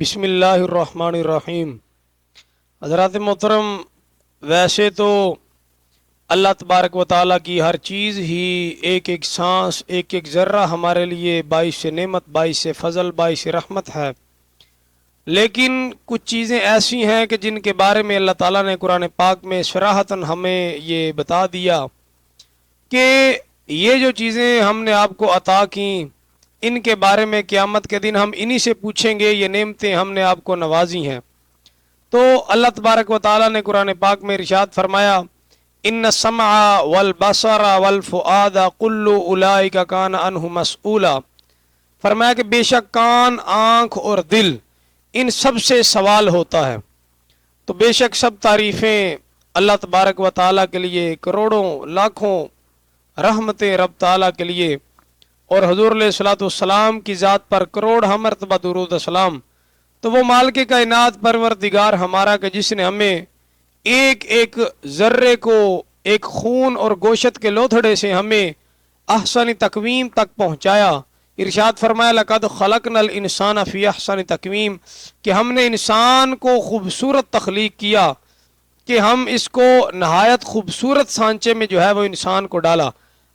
بسم اللہ الرحمن الرحیم۔ حضرات محترم، ویسے تو اللہ تبارک و تعالیٰ کی ہر چیز ہی ایک ایک سانس، ایک ایک ذرہ ہمارے لیے باعث نعمت، باعث فضل، باعث رحمت ہے، لیکن کچھ چیزیں ایسی ہیں کہ جن کے بارے میں اللہ تعالیٰ نے قرآن پاک میں صراحتاً ہمیں یہ بتا دیا کہ یہ جو چیزیں ہم نے آپ کو عطا کیں، ان کے بارے میں قیامت کے دن ہم انہی سے پوچھیں گے، یہ نعمتیں ہم نے آپ کو نوازی ہیں۔ تو اللہ تبارک و تعالیٰ نے قرآن پاک میں ارشاد فرمایا، ان السمع والبصر والفؤاد کل اولئک کان عنہ مسئولا، فرمایا کہ بے شک کان، آنکھ اور دل، ان سب سے سوال ہوتا ہے۔ تو بے شک سب تعریفیں اللہ تبارک و تعالیٰ کے لیے، کروڑوں لاکھوں رحمتیں رب تعالیٰ کے لیے، اور حضور علیہ الصلوۃ والسلام کی ذات پر کروڑ مرتبہ درود السلام۔ تو وہ مالک کائنات پروردگار ہمارا کہ جس نے ہمیں ایک ایک ذرے کو ایک خون اور گوشت کے لوتھڑے سے ہمیں احسن تقویم تک پہنچایا۔ ارشاد فرمایا، لقد خلقنا الانسان فی احسن تقویم، کہ ہم نے انسان کو خوبصورت تخلیق کیا، کہ ہم اس کو نہایت خوبصورت سانچے میں جو ہے وہ انسان کو ڈالا۔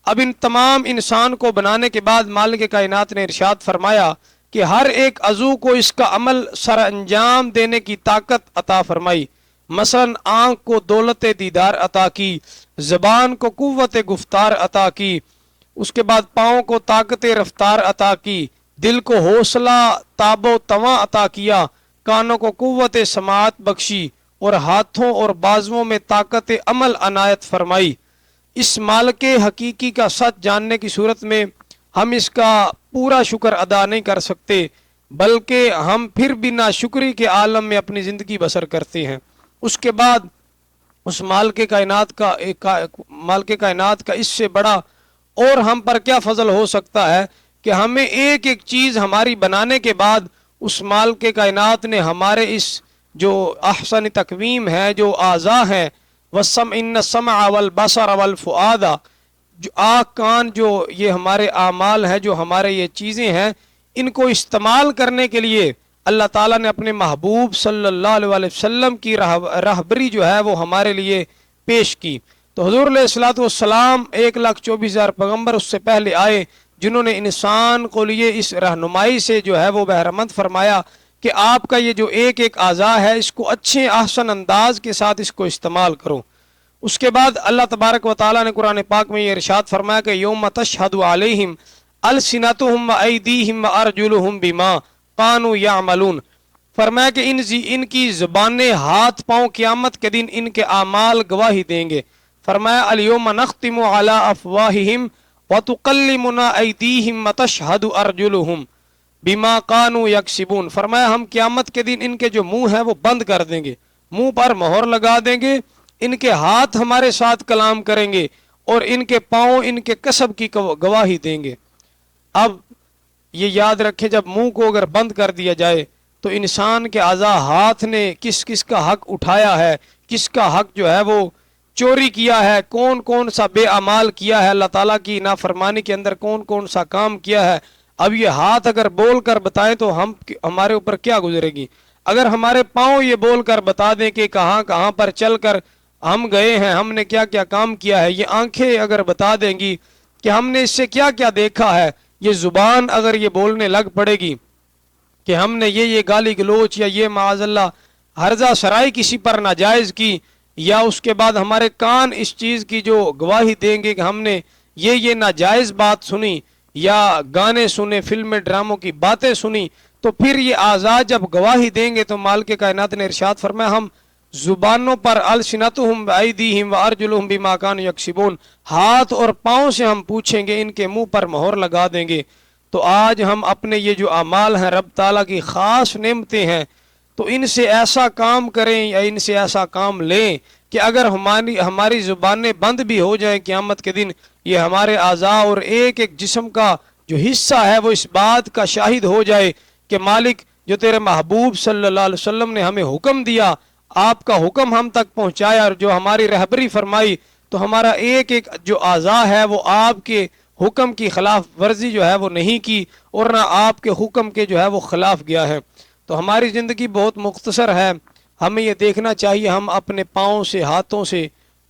اب ان تمام انسان کو بنانے کے بعد مالک کائنات نے ارشاد فرمایا کہ ہر ایک عضو کو اس کا عمل سر انجام دینے کی طاقت عطا فرمائی۔ مثلا آنکھ کو دولت دیدار عطا کی، زبان کو قوت گفتار عطا کی، اس کے بعد پاؤں کو طاقت رفتار عطا کی، دل کو حوصلہ تاب و تواں عطا کیا، کانوں کو قوت سماعت بخشی، اور ہاتھوں اور بازوؤں میں طاقت عمل عنایت فرمائی۔ اس مالک حقیقی کا سچ جاننے کی صورت میں ہم اس کا پورا شکر ادا نہیں کر سکتے، بلکہ ہم پھر بھی ناشکری کے عالم میں اپنی زندگی بسر کرتے ہیں۔ اس کے بعد اس مالک کائنات کا اس سے بڑا اور ہم پر کیا فضل ہو سکتا ہے کہ ہمیں ایک ایک چیز ہماری بنانے کے بعد اس مالک کائنات نے ہمارے اس جو احسن تقویم ہے، جو اعضاء ہیں، ان السمع والبصر والفؤاد، جو آنکھ، کان، جو یہ ہمارے اعمال ہیں، جو ہمارے یہ چیزیں ہیں، ان کو استعمال کرنے کے لیے اللہ تعالیٰ نے اپنے محبوب صلی اللہ علیہ وسلم کی رہبری جو ہے وہ ہمارے لیے پیش کی۔ تو حضور علیہ الصلوۃ والسلام 1,24,000 پیغمبر اس سے پہلے آئے، جنہوں نے انسان کو لیے اس رہنمائی سے جو ہے وہ بہرمند فرمایا کہ آپ کا یہ جو ایک ایک اعضاء ہے، اس کو اچھے احسن انداز کے ساتھ اس کو استعمال کرو۔ اس کے بعد اللہ تبارک و تعالیٰ نے قرآن پاک میں یہ ارشاد فرمایا کہ یوم تشہد علیہم السنتہم وایدیہم وارجلہم بما کانوا یعملون، فرمایا کہ ان کی زبانیں، ہاتھ پاؤں قیامت کے دن ان کے اعمال گواہی دیں گے۔ فرمایا الیوم نختم علی افواہہم وتکلمنا ایدیہم وتشہد ارجلہم بما کانوا یکسبون، فرمایا ہم قیامت کے دن ان کے جو منہ ہیں وہ بند کر دیں گے، منہ پر مہر لگا دیں گے، ان کے ہاتھ ہمارے ساتھ کلام کریں گے، اور ان کے پاؤں ان کے کسب کی گواہی دیں گے۔ اب یہ یاد رکھیں، جب منہ کو اگر بند کر دیا جائے تو انسان کے اعضاء، ہاتھ نے کس کس کا حق اٹھایا ہے، کس کا حق جو ہے وہ چوری کیا ہے، کون کون سا بے اعمال کیا ہے، اللہ تعالیٰ کی نافرمانی کے اندر کون کون سا کام کیا ہے۔ اب یہ ہاتھ اگر بول کر بتائیں تو ہمارے اوپر کیا گزرے گی؟ اگر ہمارے پاؤں یہ بول کر بتا دیں کہ کہاں کہاں پر چل کر ہم گئے ہیں، ہم نے کیا کیا کام کیا ہے، یہ آنکھیں اگر بتا دیں گی کہ ہم نے اس سے کیا کیا دیکھا ہے، یہ زبان اگر یہ بولنے لگ پڑے گی کہ ہم نے یہ گالی گلوچ یا یہ معاذ اللہ ہرزہ سرائی کسی پر ناجائز کی، یا اس کے بعد ہمارے کان اس چیز کی جو گواہی دیں گے کہ ہم نے یہ ناجائز بات سنی، یا گانے سنے، فلمیں ڈراموں کی باتیں سنی، تو پھر یہ اعضاء جب گواہی دیں گے تو مالک کائنات نے ارشاد فرمایا ہم زبانوں پر السنتہم وایدیہم وارجلہم بما کانوا یکسبون، ہاتھ اور پاؤں سے ہم پوچھیں گے، ان کے منہ پر مہر لگا دیں گے۔ تو آج ہم اپنے یہ جو اعمال ہیں، رب تعالیٰ کی خاص نعمتیں ہیں، تو ان سے ایسا کام کریں یا ان سے ایسا کام لیں کہ اگر ہماری زبانیں بند بھی ہو جائیں قیامت کے دن، یہ ہمارے اعضاء اور ایک ایک جسم کا جو حصہ ہے وہ اس بات کا شاہد ہو جائے کہ مالک، جو تیرے محبوب صلی اللہ علیہ وسلم نے ہمیں حکم دیا، آپ کا حکم ہم تک پہنچایا، اور جو ہماری رہبری فرمائی، تو ہمارا ایک ایک جو اعضاء ہے وہ آپ کے حکم کی خلاف ورزی جو ہے وہ نہیں کی، اور نہ آپ کے حکم کے جو ہے وہ خلاف گیا ہے۔ تو ہماری زندگی بہت مختصر ہے، ہمیں یہ دیکھنا چاہیے ہم اپنے پاؤں سے، ہاتھوں سے،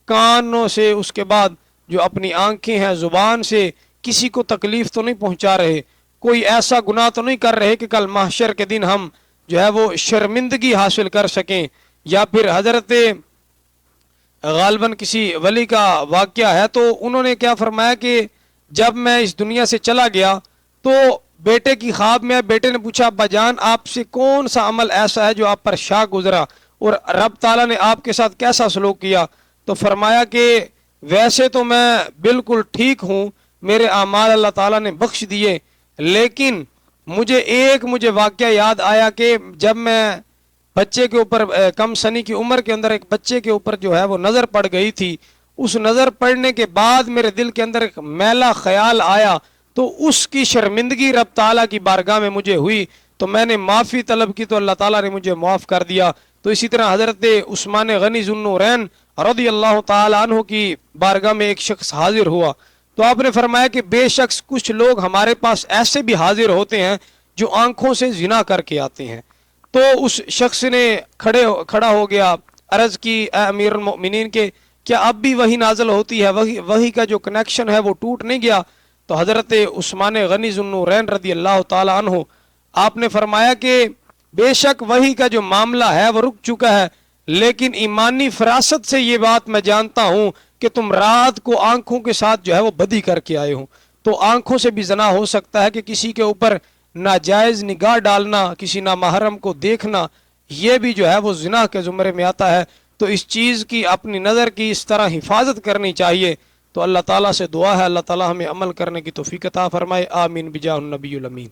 کانوں سے، اس کے بعد جو اپنی آنکھیں ہیں، زبان سے کسی کو تکلیف تو نہیں پہنچا رہے، کوئی ایسا گناہ تو نہیں کر رہے کہ کل محشر کے دن ہم جو ہے وہ شرمندگی حاصل کر سکیں۔ یا پھر حضرت غالباً کسی ولی کا واقعہ ہے، تو انہوں نے کیا فرمایا کہ جب میں اس دنیا سے چلا گیا تو بیٹے کی خواب میں بیٹے نے پوچھا، ابا جان آپ سے کون سا عمل ایسا ہے جو آپ پر شاق گزرا اور رب تعالیٰ نے آپ کے ساتھ کیسا سلوک کیا؟ تو فرمایا کہ ویسے تو میں بالکل ٹھیک ہوں، میرے اعمال اللہ تعالیٰ نے بخش دیے، لیکن مجھے واقعہ یاد آیا کہ جب میں بچے کے اوپر کم سنی کی عمر کے اندر ایک بچے کے اوپر جو ہے وہ نظر پڑ گئی تھی، اس نظر پڑنے کے بعد میرے دل کے اندر ایک میلا خیال آیا، تو اس کی شرمندگی رب تعالیٰ کی بارگاہ میں مجھے ہوئی، تو میں نے معافی طلب کی تو اللہ تعالیٰ نے مجھے معاف کر دیا۔ تو اسی طرح حضرت عثمان غنی ذو النورین رضی اللہ تعالیٰ عنہ کی بارگاہ میں ایک شخص حاضر ہوا، تو آپ نے فرمایا کہ بے شک کچھ لوگ ہمارے پاس ایسے بھی حاضر ہوتے ہیں جو آنکھوں سے زنا کر کے آتے ہیں۔ تو اس شخص نے کھڑا ہو گیا، عرض کی اے امیر المؤمنین کے کیا اب بھی وہی نازل ہوتی ہے، وہی کا جو کنیکشن ہے وہ ٹوٹ نہیں گیا؟ تو حضرت عثمان غنی ذو النورین رضی اللہ تعالی عنہ آپ نے فرمایا کہ بے شک وہی کا جو معاملہ ہے وہ رک چکا ہے، لیکن ایمانی فراست سے یہ بات میں جانتا ہوں کہ تم رات کو آنکھوں کے ساتھ جو ہے وہ بدی کر کے آئے ہو۔ تو آنکھوں سے بھی زنا ہو سکتا ہے کہ کسی کے اوپر ناجائز نگاہ ڈالنا، کسی نامحرم کو دیکھنا، یہ بھی جو ہے وہ زنا کے زمرے میں آتا ہے۔ تو اس چیز کی، اپنی نظر کی اس طرح حفاظت کرنی چاہیے۔ تو اللہ تعالیٰ سے دعا ہے اللہ تعالیٰ ہمیں عمل کرنے کی توفیق عطا فرمائے، آمین بجاہ النبی الامین۔